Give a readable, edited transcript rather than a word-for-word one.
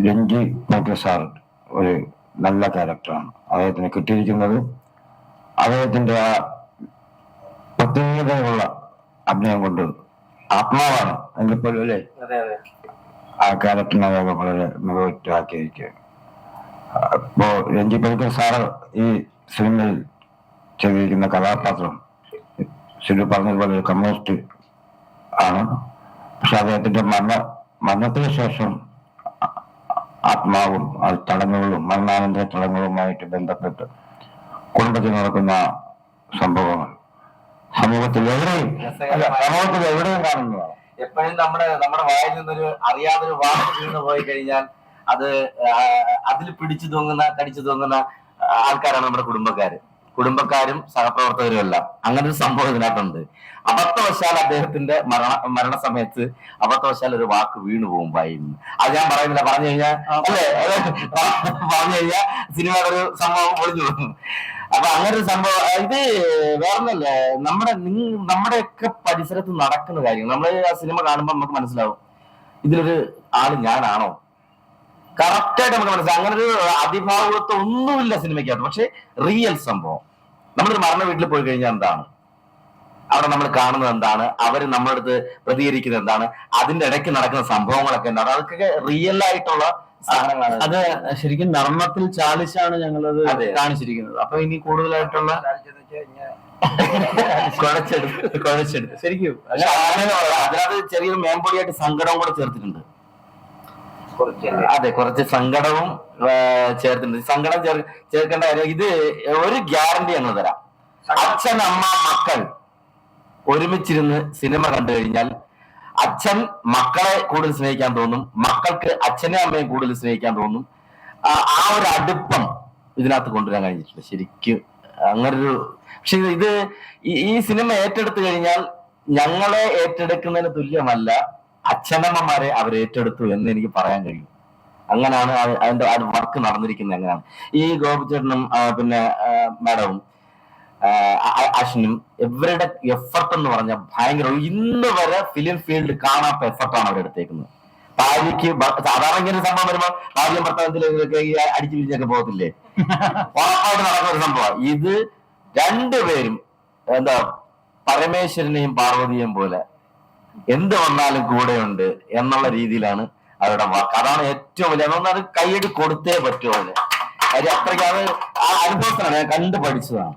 Ranji Panicker sir ഒരു നല്ല ക്യാരക്ടറാണ്. അദ്ദേഹത്തിന് കിട്ടിയിരിക്കുന്നത് അദ്ദേഹത്തിന്റെ ആ പ്രത്യേകതയുള്ള അഭിനയം കൊണ്ട് ആത്മാവാണ് എങ്കിൽപ്പോലും അല്ലേ ആ ക്യാരക്ടറിനെ അദ്ദേഹം വളരെ മികവുറ്റാക്കിയിരിക്കുക. ഇപ്പോ രഞ്ജി പണിക്കർ സാറ് ഈ സിനിമയിൽ ചെയ്തിരിക്കുന്ന കഥാപാത്രം സിനിമ പറഞ്ഞതുപോലെ ഒരു കമ്മ്യൂണിസ്റ്റ് ആണ്. പക്ഷെ അദ്ദേഹത്തിന്റെ മരണത്തിന് ശേഷം ആത്മാവും ആ ചടങ്ങുകളും മരണാനന്തര ചടങ്ങുകളുമായിട്ട് ബന്ധപ്പെട്ട് കുടുംബത്തിൽ നടക്കുന്ന സംഭവങ്ങൾ സമൂഹത്തിൽ എവിടെയും കാണുന്നതാണ്. എപ്പോഴും നമ്മുടെ വായിൽ നിന്നൊരു അറിയാതൊരു വാക്ക് വീണ് പോയി കഴിഞ്ഞാൽ അത് അതിൽ പിടിച്ചു തൂങ്ങുന്ന കടിച്ചു തൂങ്ങുന്ന ആൾക്കാരാണ് നമ്മുടെ കുടുംബക്കാരും സഹപ്രവർത്തകരും എല്ലാം. അങ്ങനെ ഒരു സംഭവം ഇതിനകത്തുണ്ട്. അബദ്ധവശാൽ അദ്ദേഹത്തിന്റെ മരണസമയത്ത് അബദ്ധവശാൽ ഒരു വാക്ക് വീണു പോകും വായിൽ നിന്ന്. അത് ഞാൻ പറയുന്നില്ല, പറഞ്ഞു കഴിഞ്ഞാൽ സിനിമയുടെ ഒരു സംഭവം പൊളിഞ്ഞു പോകും. അപ്പൊ അങ്ങനെ ഒരു സംഭവം ഇത് വേറൊന്നല്ലേ, നമ്മുടെയൊക്കെ പരിസരത്ത് നടക്കുന്ന കാര്യങ്ങൾ നമ്മൾ ആ സിനിമ കാണുമ്പോൾ നമുക്ക് മനസ്സിലാവും ഇതിലൊരു ആള് ഞാനാണോ. കറക്റ്റായിട്ട് നമുക്ക് മനസ്സിലാവും. അങ്ങനെ ഒരു അതിഭാവുകത്വം ഒന്നുമില്ല സിനിമയ്ക്കകത്ത്. പക്ഷെ റിയൽ സംഭവം നമ്മളൊരു മരണ വീട്ടിൽ പോയി കഴിഞ്ഞാൽ എന്താണ് അവിടെ നമ്മൾ കാണുന്നത്, എന്താണ് അവർ നമ്മുടെ അടുത്ത് പ്രതികരിക്കുന്നത്, എന്താണ് അതിന്റെ ഇടയ്ക്ക് നടക്കുന്ന സംഭവങ്ങളൊക്കെ എന്താണ്, അതൊക്കെ റിയൽ ആയിട്ടുള്ള സാധനങ്ങളാണ്. അത് ശരിക്കും നർമ്മത്തിൽ ചാലിച്ചാണ് ഞങ്ങളത് കാണിച്ചിരിക്കുന്നത്. അപ്പൊ ഇനി കൂടുതലായിട്ടുള്ള കുഴച്ചെടുത്ത് ശരിക്കും അതിനകത്ത് ചെറിയൊരു മേമ്പൊടിയായിട്ട് സങ്കടവും കൂടെ ചേർത്തിട്ടുണ്ട്. അതെ, കുറച്ച് സങ്കടവും ചേർത്തിട്ടുണ്ട്. സങ്കടം ചേർക്കേണ്ട കാര്യം ഇത് ഒരു ഗ്യാരണ്ടി ഞങ്ങൾ തരാം. അച്ഛൻ അമ്മ മക്കൾ ഒരുമിച്ചിരുന്ന് സിനിമ കണ്ടു കഴിഞ്ഞാൽ അച്ഛൻ മക്കളെ കൂടുതൽ സ്നേഹിക്കാൻ തോന്നും, മക്കൾക്ക് അച്ഛനെ അമ്മയെ കൂടുതൽ സ്നേഹിക്കാൻ തോന്നും. ആ ഒരു അടുപ്പം ഇതിനകത്ത് കൊണ്ടുവരാൻ കഴിഞ്ഞിട്ടുണ്ട് ശരിക്കും. അങ്ങനൊരു പക്ഷെ ഇത് ഈ സിനിമ ഏറ്റെടുത്തു കഴിഞ്ഞാൽ ഞങ്ങളെ ഏറ്റെടുക്കുന്നതിന് തുല്യമല്ല അച്ഛനമ്മമാരെ അവർ ഏറ്റെടുത്തു എന്ന് എനിക്ക് പറയാൻ കഴിയും. അങ്ങനെയാണ് അതിന്റെ വർക്ക് നടന്നിരിക്കുന്നത്. അങ്ങനെയാണ് ഈ ഗോപിച്ചേട്ടനും പിന്നെ മാഡവും അശ്വിനും ഇവരുടെ എഫർട്ട് എന്ന് പറഞ്ഞാൽ ഭയങ്കര. ഇന്ന് വരെ ഫിലിം ഫീൽഡ് കാണാത്ത എഫർട്ടാണ് അവരെടുത്തേക്കുന്നത്. ഭാര്യയ്ക്ക് സാധാരണ ഇങ്ങനെ സംഭവം വരുമ്പോൾ ഭാര്യ ഭർത്താവത്തിലൊക്കെ അടിച്ചു പിരിഞ്ഞൊക്കെ പോകത്തില്ലേ, ഉറപ്പായിട്ട് നടക്കുന്ന ഒരു സംഭവം. ഇത് രണ്ടുപേരും എന്താ പരമേശ്വരനെയും പാർവതിയെയും പോലെ എന്ത് വന്നാലും കൂടെയുണ്ട് എന്നുള്ള രീതിയിലാണ് അവരുടെ വാക്ക്. അതാണ് ഏറ്റവും വലിയ. അത് കൈയ്യടി കൊടുത്തേ പറ്റുമോ അതിന്. കാര്യം അത്രയ്ക്ക് അത് ആ അനുഭവത്തിലാണ് ഞാൻ കണ്ടു പഠിച്ചതാണ്.